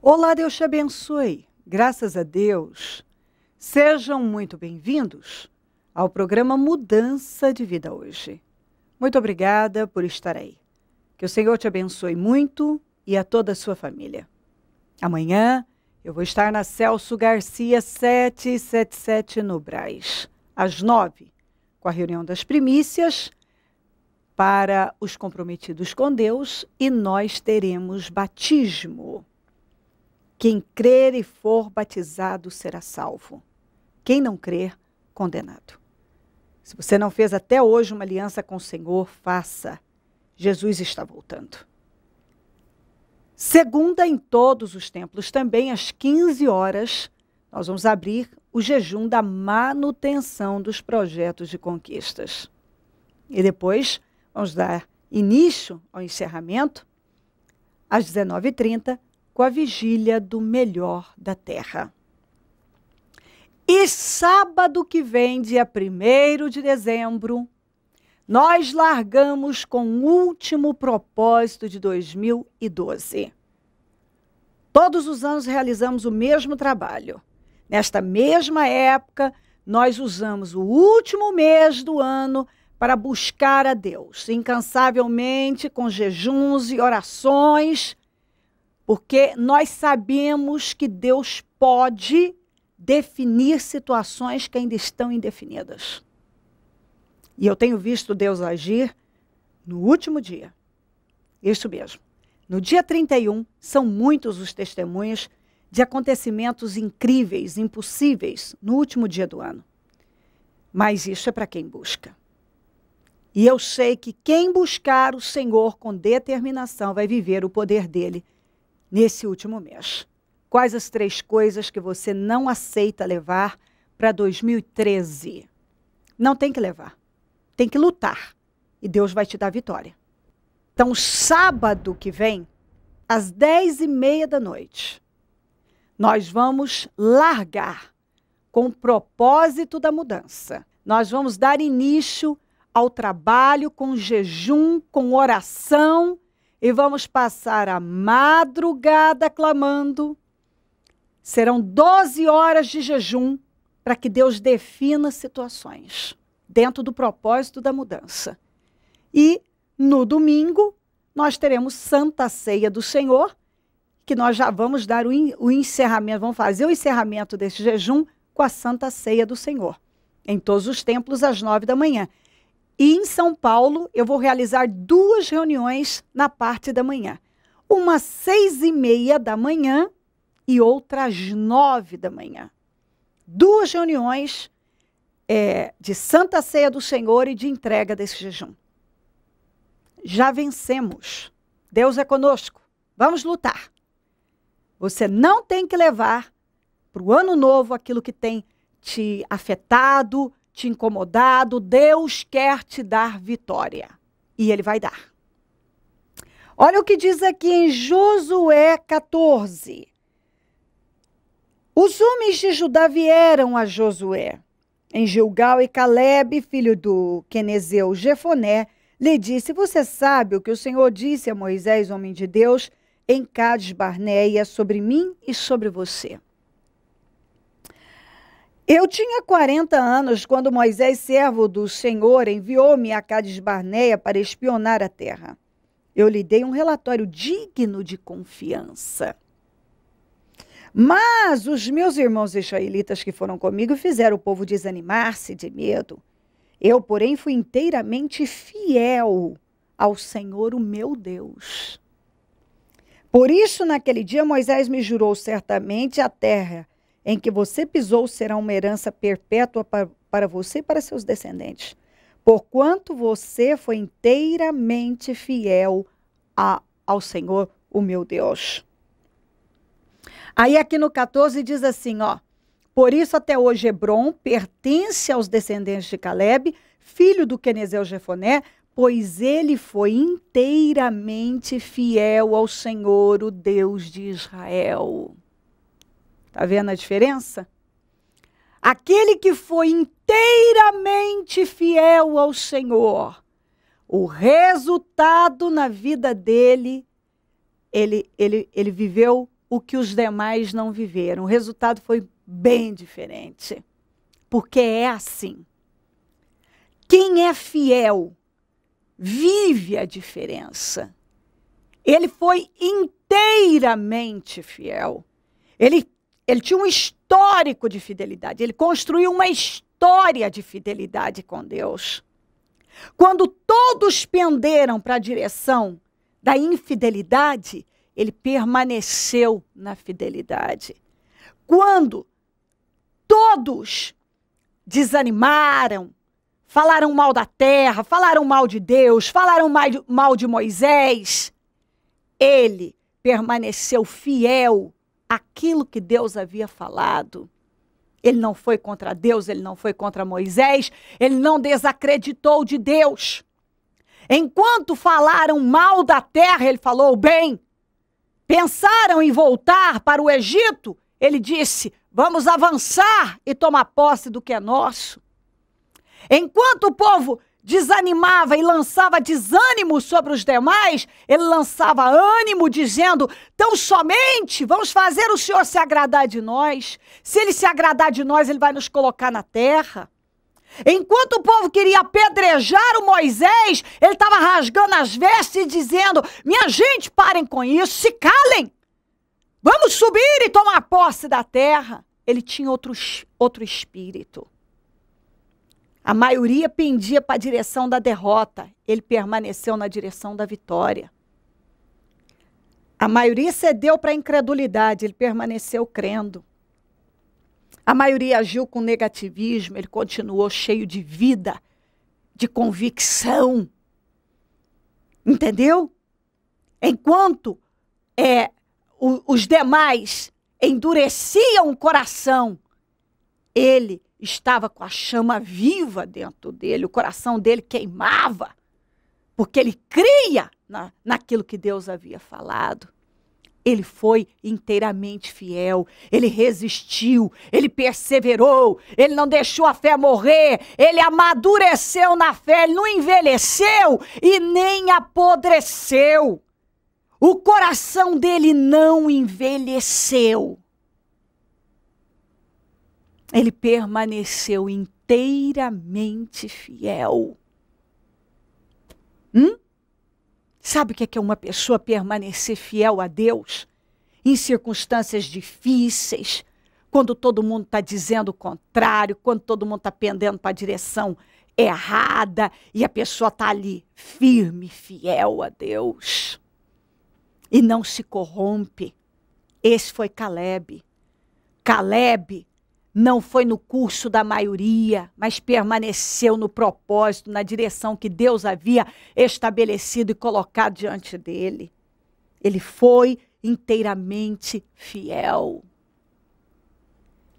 Olá, Deus te abençoe. Graças a Deus. Sejam muito bem-vindos ao programa Mudança de Vida hoje. Muito obrigada por estar aí. Que o Senhor te abençoe muito e a toda a sua família. Amanhã eu vou estar na Celso Garcia 777 no Brás, às 9, com a reunião das primícias para os comprometidos com Deus e nós teremos batismo. Quem crer e for batizado será salvo. Quem não crer, condenado. Se você não fez até hoje uma aliança com o Senhor, faça. Jesus está voltando. Segunda, em todos os templos, também às 15 horas, nós vamos abrir o jejum da manutenção dos projetos de conquistas. E depois vamos dar início ao encerramento às 19h30, com a vigília do melhor da terra. E sábado que vem, dia 1º de dezembro, nós largamos com o último propósito de 2012. Todos os anos realizamos o mesmo trabalho. Nesta mesma época, nós usamos o último mês do ano para buscar a Deus, incansavelmente, com jejuns e orações, porque nós sabemos que Deus pode definir situações que ainda estão indefinidas. E eu tenho visto Deus agir no último dia. Isso mesmo. No dia 31, são muitos os testemunhos de acontecimentos incríveis, impossíveis, no último dia do ano. Mas isso é para quem busca. E eu sei que quem buscar o Senhor com determinação vai viver o poder dele nesse último mês. Quais as 3 coisas que você não aceita levar para 2013? Não tem que levar. Tem que lutar. E Deus vai te dar vitória. Então, sábado que vem, às 10h30 da noite, nós vamos largar com o propósito da mudança. Nós vamos dar início ao trabalho com jejum, com oração, e vamos passar a madrugada clamando. Serão 12 horas de jejum para que Deus defina situações dentro do propósito da mudança. E no domingo nós teremos Santa Ceia do Senhor, que nós já vamos dar o encerramento, vamos fazer o encerramento desse jejum com a Santa Ceia do Senhor, em todos os templos às 9 da manhã. E em São Paulo, eu vou realizar 2 reuniões na parte da manhã. Uma às 6h30 da manhã e outra às 9 da manhã. 2 reuniões de Santa Ceia do Senhor e de entrega desse jejum. Já vencemos. Deus é conosco. Vamos lutar. Você não tem que levar para o ano novo aquilo que tem te afetado, te incomodado. Deus quer te dar vitória. E Ele vai dar. Olha o que diz aqui em Josué 14. Os homens de Judá vieram a Josué em Gilgal e Calebe, filho do Quenezeu Jefoné, lhe disse: você sabe o que o Senhor disse a Moisés, homem de Deus, em Cades Barneia, sobre mim e sobre você. Eu tinha 40 anos quando Moisés, servo do Senhor, enviou-me a Cades Barneia para espionar a terra. Eu lhe dei um relatório digno de confiança. Mas os meus irmãos israelitas que foram comigo fizeram o povo desanimar-se de medo. Eu, porém, fui inteiramente fiel ao Senhor, o meu Deus. Por isso, naquele dia, Moisés me jurou: certamente a terra em que você pisou será uma herança perpétua para você e para seus descendentes, porquanto você foi inteiramente fiel ao Senhor, o meu Deus. Aí aqui no 14 diz assim, ó: por isso até hoje Hebrom pertence aos descendentes de Calebe, filho do Quenezeu Jefoné, pois ele foi inteiramente fiel ao Senhor, o Deus de Israel. Está vendo a diferença? Aquele que foi inteiramente fiel ao Senhor, o resultado na vida dele, ele viveu o que os demais não viveram. O resultado foi bem diferente. Porque é assim. Quem é fiel vive a diferença. Ele foi inteiramente fiel. Ele tinha um histórico de fidelidade. Ele construiu uma história de fidelidade com Deus. Quando todos penderam para a direção da infidelidade, ele permaneceu na fidelidade. Quando todos desanimaram, falaram mal da terra, falaram mal de Deus, falaram mal de Moisés, ele permaneceu fiel àquilo que Deus havia falado. Ele não foi contra Deus, ele não foi contra Moisés, ele não desacreditou de Deus. Enquanto falaram mal da terra, ele falou bem. Pensaram em voltar para o Egito, ele disse, vamos avançar e tomar posse do que é nosso. Enquanto o povo desanimava e lançava desânimo sobre os demais, ele lançava ânimo dizendo, tão somente vamos fazer o Senhor se agradar de nós. Se ele se agradar de nós, ele vai nos colocar na terra. Enquanto o povo queria apedrejar o Moisés, ele estava rasgando as vestes e dizendo, minha gente, parem com isso, se calem. Vamos subir e tomar posse da terra. Ele tinha outro espírito. A maioria pendia para a direção da derrota. Ele permaneceu na direção da vitória. A maioria cedeu para a incredulidade. Ele permaneceu crendo. A maioria agiu com negativismo. Ele continuou cheio de vida, de convicção. Entendeu? Enquanto os demais endureciam o coração, ele estava com a chama viva dentro dele, o coração dele queimava, porque ele cria naquilo que Deus havia falado. Ele foi inteiramente fiel, ele resistiu, ele perseverou, ele não deixou a fé morrer, ele amadureceu na fé, ele não envelheceu e nem apodreceu. O coração dele não envelheceu. Ele permaneceu inteiramente fiel. Sabe o que é uma pessoa permanecer fiel a Deus? Em circunstâncias difíceis, quando todo mundo está dizendo o contrário, quando todo mundo está pendendo para a direção errada, e a pessoa está ali firme, fiel a Deus. E não se corrompe. Esse foi Caleb. Caleb não foi no curso da maioria, mas permaneceu no propósito, na direção que Deus havia estabelecido e colocado diante dele. Ele foi inteiramente fiel.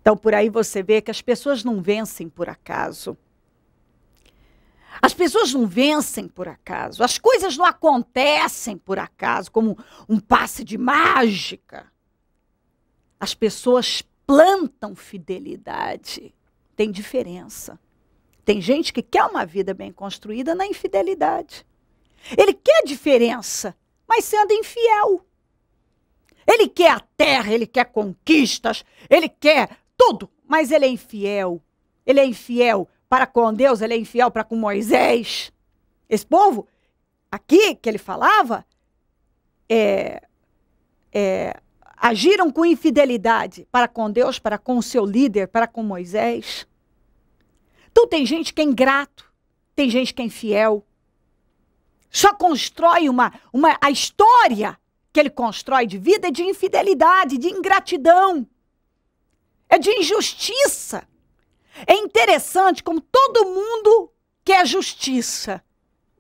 Então, por aí você vê que as pessoas não vencem por acaso. As pessoas não vencem por acaso. As coisas não acontecem por acaso, como um passe de mágica. As pessoas plantam fidelidade. Tem diferença. Tem gente que quer uma vida bem construída na infidelidade. Ele quer diferença, mas sendo infiel. Ele quer a terra, ele quer conquistas, ele quer tudo, mas ele é infiel. Ele é infiel para com Deus, ele é infiel para com Moisés. Esse povo, aqui que ele falava, agiram com infidelidade para com Deus, para com o seu líder, para com Moisés. Então tem gente que é ingrato, tem gente que é infiel. Só constrói a história que ele constrói de vida é de infidelidade, de ingratidão, é de injustiça. É interessante como todo mundo quer justiça,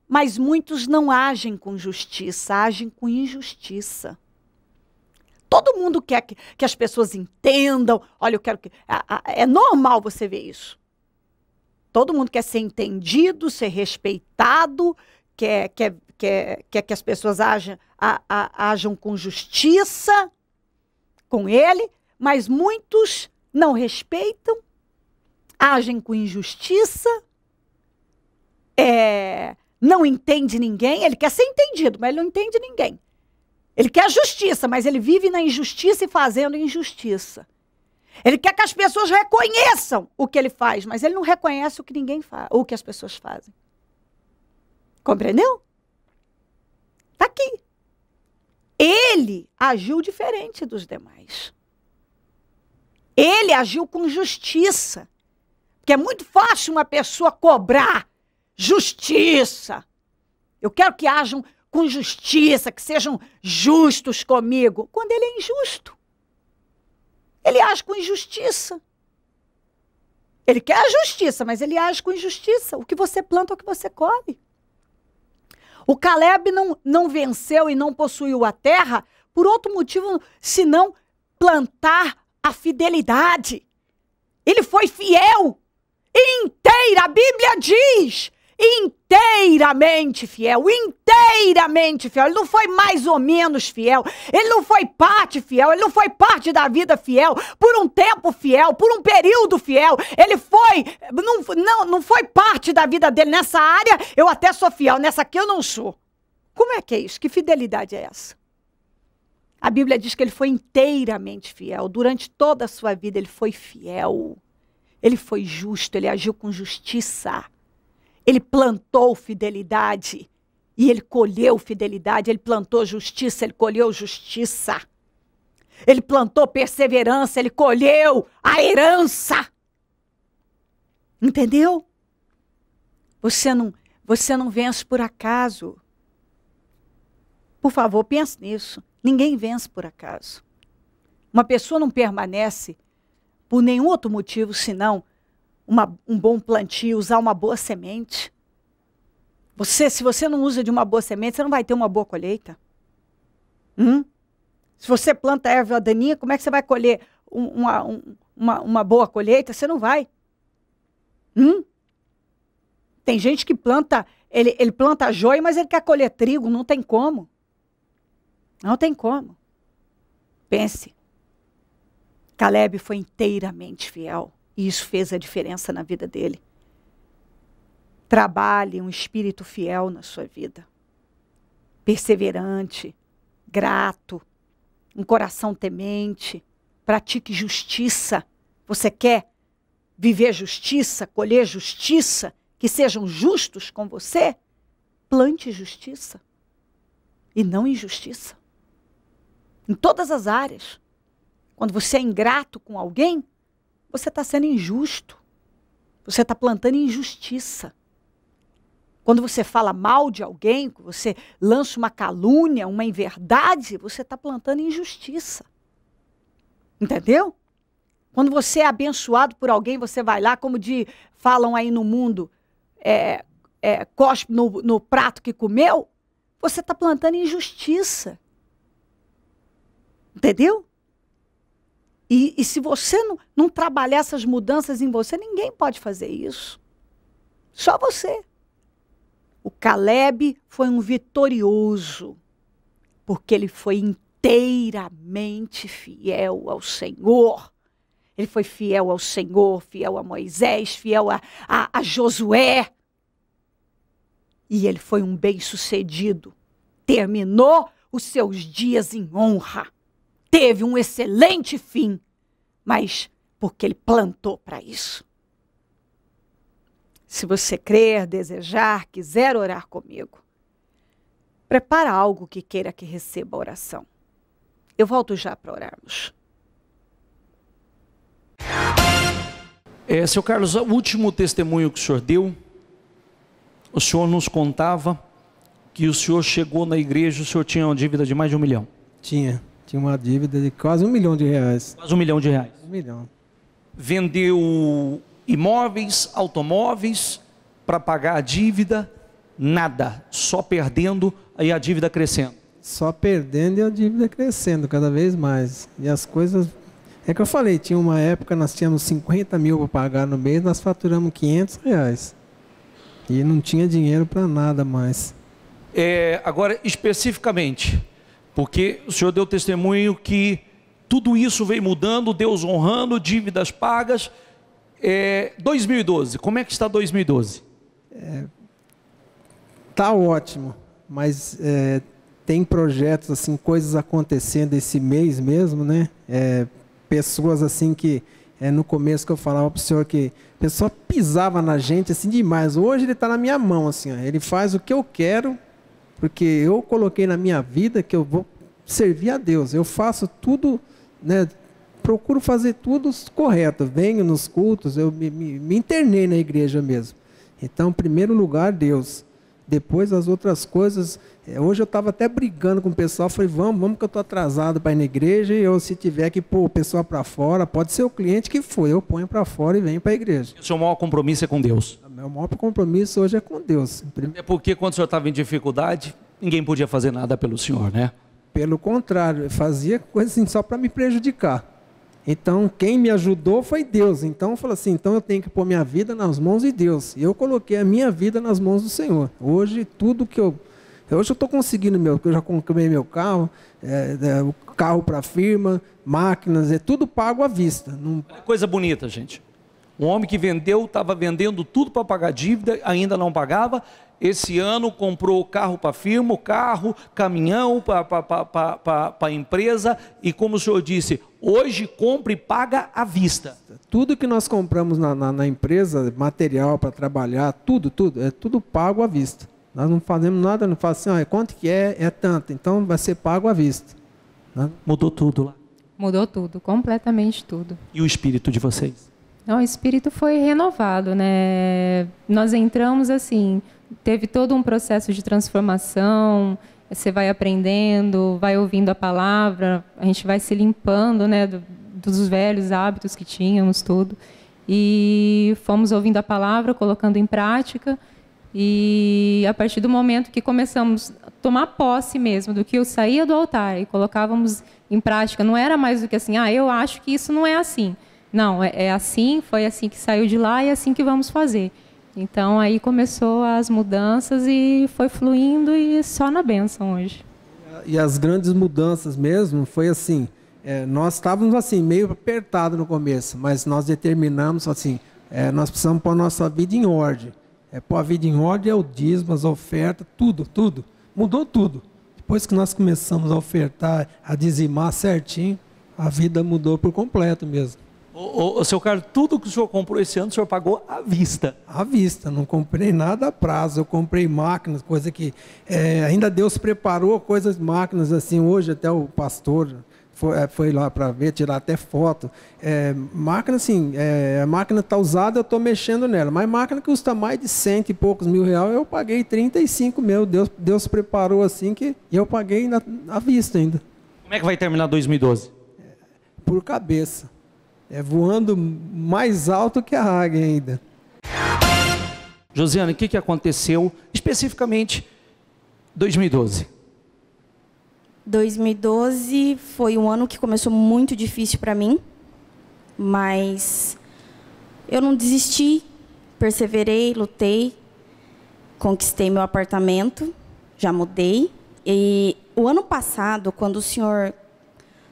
mas muitos não agem com justiça, agem com injustiça. Todo mundo quer que as pessoas entendam. Olha, eu quero que... É normal você ver isso. Todo mundo quer ser entendido, ser respeitado, quer que as pessoas ajam com justiça com ele, mas muitos não respeitam, agem com injustiça, não entende ninguém. Ele quer ser entendido, mas ele não entende ninguém. Ele quer justiça, mas ele vive na injustiça e fazendo injustiça. Ele quer que as pessoas reconheçam o que ele faz, mas ele não reconhece o que ninguém faz, ou o que as pessoas fazem. Compreendeu? Está aqui. Ele agiu diferente dos demais. Ele agiu com justiça. Porque é muito fácil uma pessoa cobrar justiça. Eu quero que hajam com justiça, que sejam justos comigo. Quando ele é injusto. Ele age com injustiça. Ele quer a justiça, mas ele age com injustiça. O que você planta é o que você colhe. O Caleb não venceu e não possuiu a terra por outro motivo, senão plantar a fidelidade. Ele foi fiel inteira. A Bíblia diz inteiramente fiel, inteiramente fiel. Ele não foi mais ou menos fiel, ele não foi parte fiel, ele não foi parte da vida fiel, por um tempo fiel, por um período fiel. Ele foi, não foi parte da vida dele. Nessa área eu até sou fiel, nessa aqui eu não sou. Como é que é isso? Que fidelidade é essa? A Bíblia diz que ele foi inteiramente fiel. Durante toda a sua vida ele foi fiel. Ele foi justo, ele agiu com justiça. Ele plantou fidelidade e ele colheu fidelidade. Ele plantou justiça, ele colheu justiça. Ele plantou perseverança, ele colheu a herança. Entendeu? Você não vence por acaso. Por favor, pense nisso. Ninguém vence por acaso. Uma pessoa não permanece por nenhum outro motivo senão um bom plantio, usar uma boa semente. Se você não usa de uma boa semente, você não vai ter uma boa colheita. Se você planta erva daninha, como é que você vai colher uma boa colheita? Você não vai. Tem gente que planta, ele planta joio, mas ele quer colher trigo, não tem como. Não tem como. Pense. Caleb foi inteiramente fiel. E isso fez a diferença na vida dele. Trabalhe um espírito fiel na sua vida. Perseverante, grato, um coração temente. Pratique justiça. Você quer viver justiça, colher justiça, que sejam justos com você? Plante justiça. E não injustiça. Em todas as áreas. Quando você é ingrato com alguém, você está sendo injusto. Você está plantando injustiça. Quando você fala mal de alguém, você lança uma calúnia, uma inverdade, você está plantando injustiça. Entendeu? Quando você é abençoado por alguém, você vai lá, como falam aí no mundo, cospe no prato que comeu, você está plantando injustiça. Entendeu? E se você não trabalhar essas mudanças em você, ninguém pode fazer isso. Só você. O Caleb foi um vitorioso, porque ele foi inteiramente fiel ao Senhor. Ele foi fiel ao Senhor, fiel a Moisés, fiel a Josué. E ele foi um bem-sucedido. Terminou os seus dias em honra. Teve um excelente fim, mas porque ele plantou para isso. Se você crer, desejar, quiser orar comigo, prepara algo que queira que receba a oração. Eu volto já para orarmos. Seu Carlos, o último testemunho que o senhor deu, o senhor nos contava que o senhor chegou na igreja, o senhor tinha uma dívida de mais de 1 milhão. Tinha uma dívida de quase R$1 milhão. Quase R$1 milhão. 1 milhão. Vendeu imóveis, automóveis para pagar a dívida, nada, só perdendo e a dívida crescendo. Só perdendo e a dívida crescendo cada vez mais. E as coisas... É que eu falei, tinha uma época, nós tínhamos 50 mil para pagar no mês, nós faturamos R$500. E não tinha dinheiro para nada mais. Agora, especificamente, porque o senhor deu testemunho que tudo isso veio mudando, Deus honrando, dívidas pagas. 2012, como é que está 2012? Tá ótimo, mas tem projetos, assim, coisas acontecendo esse mês mesmo, né? Pessoas assim que, no começo que eu falava para o senhor que a pessoa pisava na gente assim demais. Hoje ele está na minha mão, assim, ó. Ele faz o que eu quero, porque eu coloquei na minha vida que eu vou servir a Deus. Eu faço tudo, né? Procuro fazer tudo correto. Venho nos cultos, eu me internei na igreja mesmo. Então, em primeiro lugar, Deus. Depois as outras coisas. Hoje eu estava até brigando com o pessoal. Falei, vamos que eu estou atrasado para ir na igreja. E eu, se tiver que pôr o pessoal para fora, pode ser o cliente que for. Eu ponho para fora e venho para a igreja. O seu maior compromisso é com Deus? O meu maior compromisso hoje é com Deus. É porque quando o senhor estava em dificuldade, ninguém podia fazer nada pelo senhor, né? Pelo contrário, eu fazia coisa assim só para me prejudicar. Então, quem me ajudou foi Deus. Então, eu falei assim, então eu tenho que pôr minha vida nas mãos de Deus. E eu coloquei a minha vida nas mãos do Senhor. Hoje, tudo que hoje eu estou conseguindo, porque eu já comprei meu carro, o carro para a firma, máquinas, tudo pago à vista. Não... Coisa bonita, gente. Um homem que vendeu, estava vendendo tudo para pagar dívida, ainda não pagava. Esse ano comprou carro para a firma, o carro, caminhão para a empresa. E como o senhor disse, hoje compra e paga à vista. Tudo que nós compramos na empresa, material para trabalhar, tudo, é tudo pago à vista. Nós não fazemos nada, não fazemos assim, quanto que é tanto, então vai ser pago à vista. Né? Mudou tudo lá? Mudou tudo, completamente tudo. E o espírito de vocês? Não, o espírito foi renovado, né? Nós entramos assim, teve todo um processo de transformação, você vai aprendendo, vai ouvindo a palavra, a gente vai se limpando, né, dos velhos hábitos que tínhamos, tudo. E fomos ouvindo a palavra, colocando em prática, e a partir do momento que começamos a tomar posse mesmo do que eu saía do altar e colocávamos em prática, não era mais do que assim, eu acho que isso não é assim. Não, é assim, foi assim que saiu de lá e é assim que vamos fazer. Então, aí começou as mudanças e foi fluindo e só na bênção hoje. E as grandes mudanças mesmo foi assim, nós estávamos assim, meio apertados no começo, mas nós determinamos assim, nós precisamos pôr a nossa vida em ordem. Pôr a vida em ordem é o dízimo, as ofertas, tudo. Mudou tudo. Depois que nós começamos a ofertar, a dizimar certinho, a vida mudou por completo mesmo. Seu Carlos, tudo que o senhor comprou esse ano, o senhor pagou à vista? À vista, não comprei nada a prazo. Eu comprei máquinas, coisa que ainda Deus preparou coisas, máquinas assim. Hoje até o pastor foi lá para ver, tirar até foto. Máquina assim, a máquina está usada, eu estou mexendo nela. Mas máquina que custa mais de 100 e poucos mil reais, eu paguei 35 mil. Deus preparou assim que eu paguei à vista ainda. Como é que vai terminar 2012? Por cabeça. Voando mais alto que a águia ainda. Josiane, o que aconteceu especificamente 2012? 2012 foi um ano que começou muito difícil para mim, mas eu não desisti, perseverei, lutei, conquistei meu apartamento, já mudei. E o ano passado, quando o Senhor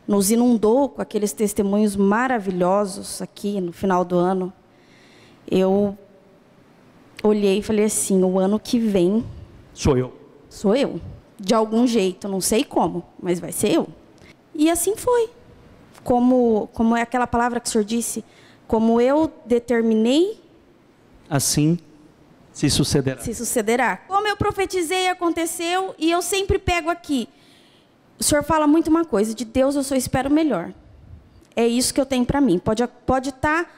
nos inundou com aqueles testemunhos maravilhosos aqui no final do ano, eu olhei e falei assim, o ano que vem... Sou eu. Sou eu. De algum jeito, não sei como, mas vai ser eu. E assim foi. Como é aquela palavra que o senhor disse, como eu determinei... Assim se sucederá. Se sucederá. Como eu profetizei, aconteceu, e eu sempre pego aqui... O senhor fala muito uma coisa, de Deus eu só espero o melhor. É isso que eu tenho para mim. Pode estar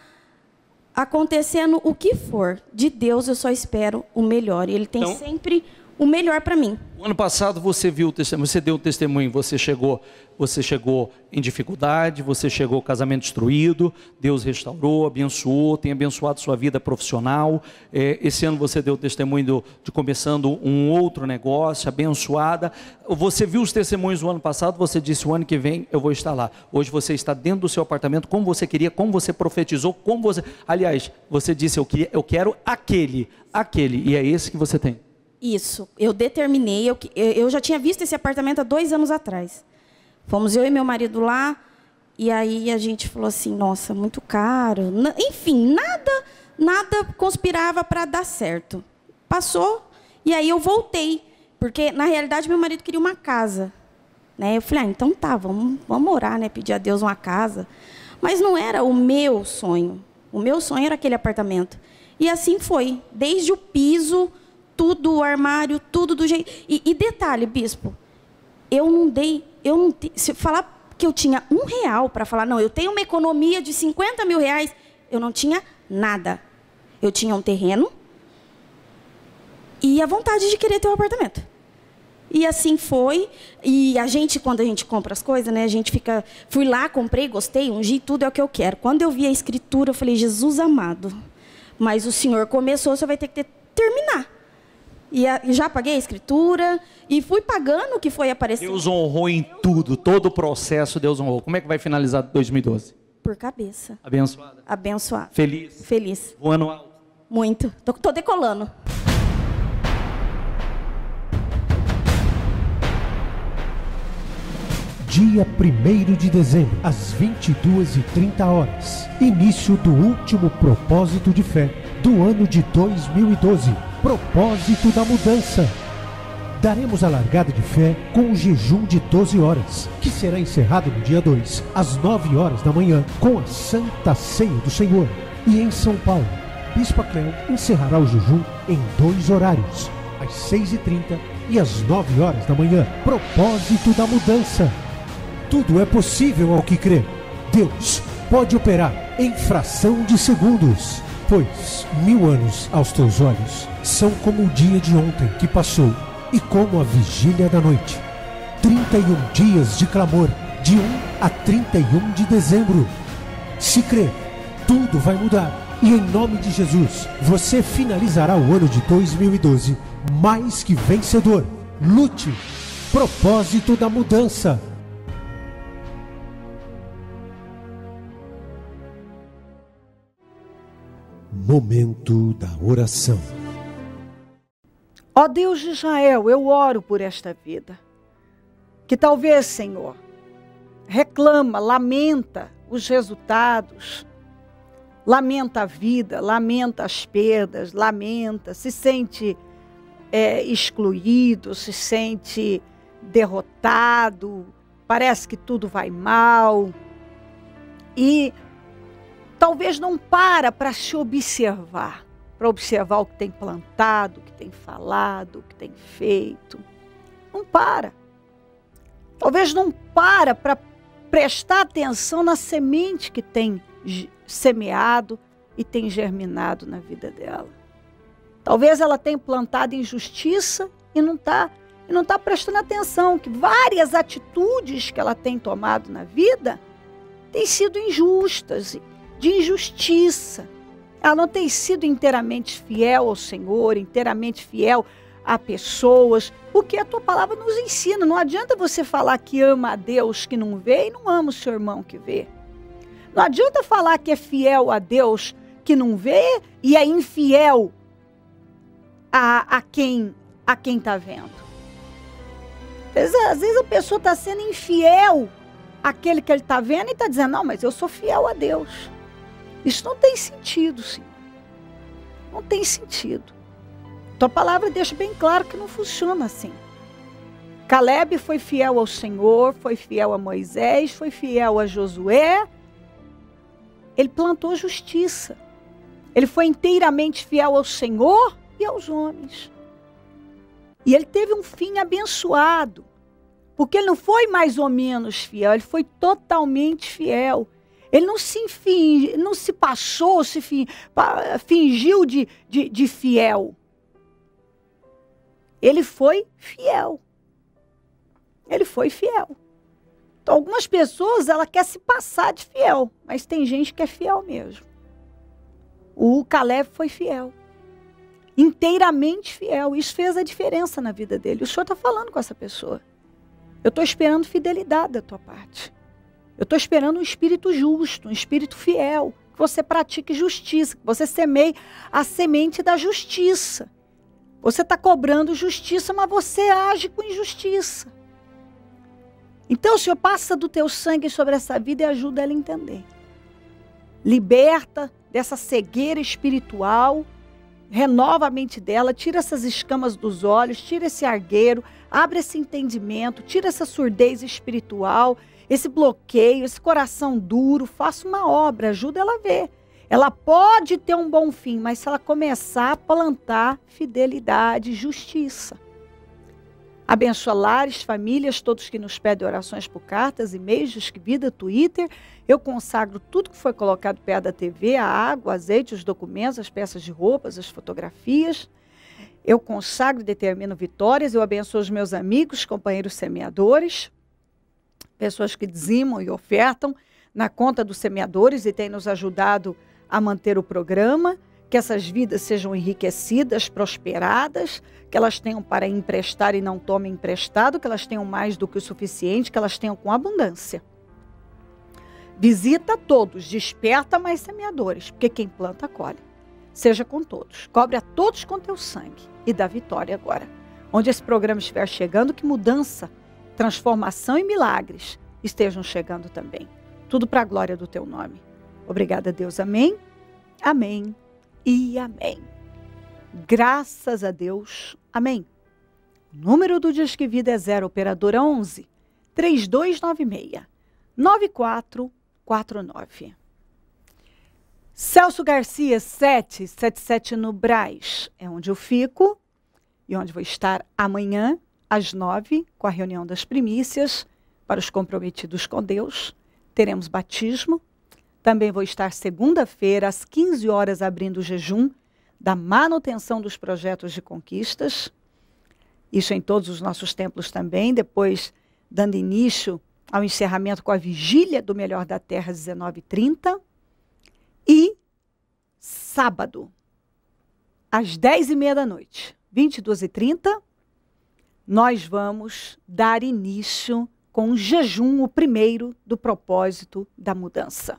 acontecendo o que for. De Deus eu só espero o melhor. E Ele tem sempre o melhor para mim. O ano passado você viu o testemunho, você deu o testemunho, você chegou em dificuldade, você chegou casamento destruído, Deus restaurou, abençoou, tem abençoado sua vida profissional. Esse ano você deu o testemunho de começando um outro negócio, abençoada. Você viu os testemunhos do ano passado, você disse, o ano que vem eu vou estar lá. Hoje você está dentro do seu apartamento, como você queria, como você profetizou, como você... Aliás, você disse, eu quero aquele, e é esse que você tem. Isso, eu determinei, eu já tinha visto esse apartamento há 2 anos atrás. Fomos eu e meu marido lá, e aí a gente falou assim, nossa, muito caro. Enfim, nada conspirava para dar certo. Passou, e aí eu voltei, Porque, na realidade, meu marido queria uma casa. Né? Eu falei, então tá, vamos orar, né? Pedir a Deus uma casa. Mas não era o meu sonho. O meu sonho era aquele apartamento. E assim foi. Desde o piso, tudo, o armário, tudo do jeito... E detalhe, bispo, se falar que eu tinha R$1 para falar, não, eu tenho uma economia de 50 mil reais, eu não tinha nada. Eu tinha um terreno e a vontade de querer ter um apartamento. E assim foi. E quando a gente compra as coisas, né, a gente fica... Fui lá, comprei, gostei, ungi, tudo é o que eu quero. Quando eu vi a escritura, eu falei, Jesus amado, mas o Senhor começou, você vai ter que terminar. E já paguei a escritura e fui pagando o que foi aparecendo. Deus honrou em tudo, todo o processo Deus honrou. Como é que vai finalizar 2012? Por cabeça. Abençoada? Abençoada. Feliz? Feliz. Voando alto? Muito. Tô decolando. Dia 1º de dezembro, às 22h30. Início do último propósito de fé do ano de 2012. Propósito da mudança. Daremos a largada de fé com um jejum de 12 horas, que será encerrado no dia 2, às 9 horas da manhã, com a Santa Ceia do Senhor. E em São Paulo, Bispa Cléo encerrará o jejum em 2 horários, às 6h30 e às 9 horas da manhã. Propósito da mudança. Tudo é possível ao que crê. Deus pode operar em fração de segundos, pois 1000 anos aos teus olhos são como o dia de ontem que passou e como a vigília da noite. 31 dias de clamor, de 1 a 31 de dezembro. Se crer, tudo vai mudar. E em nome de Jesus, você finalizará o ano de 2012 mais que vencedor. Lute. Propósito da mudança. Momento da oração. Ó Deus de Israel, eu oro por esta vida, que talvez, Senhor, reclama, lamenta os resultados, lamenta a vida, lamenta as perdas, lamenta, se sente excluído, se sente derrotado, parece que tudo vai mal e talvez não para se observar, para observar o que tem plantado, o que tem falado, o que tem feito. Não para. Talvez não para prestar atenção na semente que tem semeado e tem germinado na vida dela. Talvez ela tenha plantado injustiça e não está prestando atenção que várias atitudes que ela tem tomado na vida têm sido injustas, de injustiça. Ela não tem sido inteiramente fiel ao Senhor, inteiramente fiel a pessoas, porque a tua palavra nos ensina. Não adianta você falar que ama a Deus que não vê e não ama o seu irmão que vê. Não adianta falar que é fiel a Deus que não vê e é infiel a quem está vendo. Às vezes a pessoa está sendo infiel àquele que ele está vendo e está dizendo, não, mas eu sou fiel a Deus. Isso não tem sentido, Senhor. Não tem sentido. Tua palavra deixa bem claro que não funciona assim. Caleb foi fiel ao Senhor, foi fiel a Moisés, foi fiel a Josué. Ele plantou justiça. Ele foi inteiramente fiel ao Senhor e aos homens. E ele teve um fim abençoado. Porque ele não foi mais ou menos fiel, ele foi totalmente fiel. Ele não se passou, fingiu de fiel. Ele foi fiel. Ele foi fiel. Então, algumas pessoas, ela quer se passar de fiel, mas tem gente que é fiel mesmo. O Caleb foi fiel. Inteiramente fiel. Isso fez a diferença na vida dele. O Senhor está falando com essa pessoa. Eu estou esperando fidelidade da tua parte. Eu estou esperando um espírito justo, um espírito fiel, que você pratique justiça, que você semeie a semente da justiça. Você está cobrando justiça, mas você age com injustiça. Então, Senhor, passa do teu sangue sobre essa vida e ajuda ela a entender. Liberta dessa cegueira espiritual renova a mente dela, tira essas escamas dos olhos, tira esse argueiro, abre esse entendimento, tira essa surdez espiritual, esse bloqueio, esse coração duro, faça uma obra, ajuda ela a ver. Ela pode ter um bom fim, mas se ela começar a plantar fidelidade, justiça. Abençoa lares, famílias, todos que nos pedem orações por cartas, e-mails, Disque Vida, Twitter. Eu consagro tudo que foi colocado perto da TV, a água, o azeite, os documentos, as peças de roupas, as fotografias. Eu consagro e determino vitórias. Eu abençoo os meus amigos, companheiros semeadores, pessoas que dizimam e ofertam na conta dos semeadores e têm nos ajudado a manter o programa. Que essas vidas sejam enriquecidas, prosperadas, que elas tenham para emprestar e não tomem emprestado, que elas tenham mais do que o suficiente, que elas tenham com abundância. Visita todos, desperta mais semeadores, porque quem planta, colhe. Seja com todos, cobre a todos com teu sangue e dá vitória agora. Onde esse programa estiver chegando, que mudança, transformação e milagres estejam chegando também. Tudo para a glória do teu nome. Obrigada, Deus. Amém, amém e amém. Graças a Deus. Amém. O número do Disque Vida é 0 operadora 11 3296 9449. Celso Garcia 777 no Brás. É onde eu fico e onde vou estar amanhã às 9 com a reunião das primícias para os comprometidos com Deus. Teremos batismo. Também vou estar segunda-feira, às 15 horas, abrindo o jejum da manutenção dos projetos de conquistas. Isso em todos os nossos templos também. Depois, dando início ao encerramento com a vigília do Melhor da Terra, às 19h30. E sábado, às 10h30 da noite, 22h30, nós vamos dar início com um jejum, o primeiro do propósito da mudança.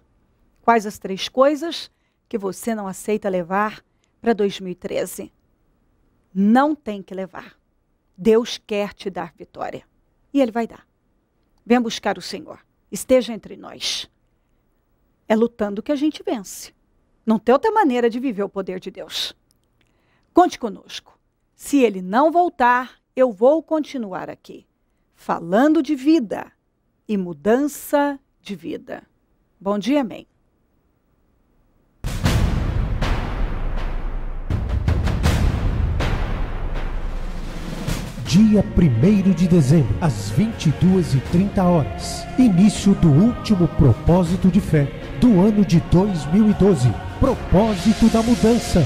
Quais as 3 coisas que você não aceita levar para 2013? Não tem que levar. Deus quer te dar vitória. E Ele vai dar. Venha buscar o Senhor. Esteja entre nós. É lutando que a gente vence. Não tem outra maneira de viver o poder de Deus. Conte conosco. Se Ele não voltar, eu vou continuar aqui, falando de vida e mudança de vida. Bom dia, amém. Dia 1º de dezembro, às 22h30. Início do último propósito de fé do ano de 2012. Propósito da mudança.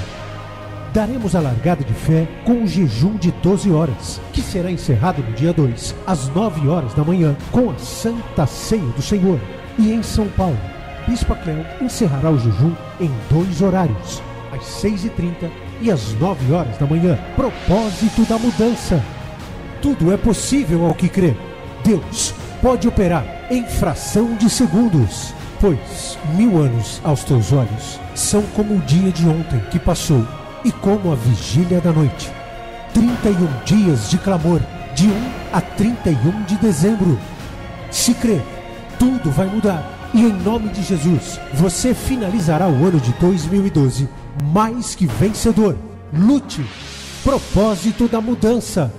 Daremos a largada de fé com um jejum de 12 horas, que será encerrado no dia 2, às 9 horas da manhã, com a Santa Ceia do Senhor. E em São Paulo, Bispo Cléo encerrará o jejum em 2 horários, às 6h30 e às 9 horas da manhã. Propósito da mudança. Tudo é possível ao que crê. Deus pode operar em fração de segundos, pois 1000 anos aos teus olhos são como o dia de ontem que passou e como a vigília da noite. 31 dias de clamor, de 1 a 31 de dezembro. Se crê, tudo vai mudar. E em nome de Jesus, você finalizará o ano de 2012 mais que vencedor. Lute. Propósito da mudança.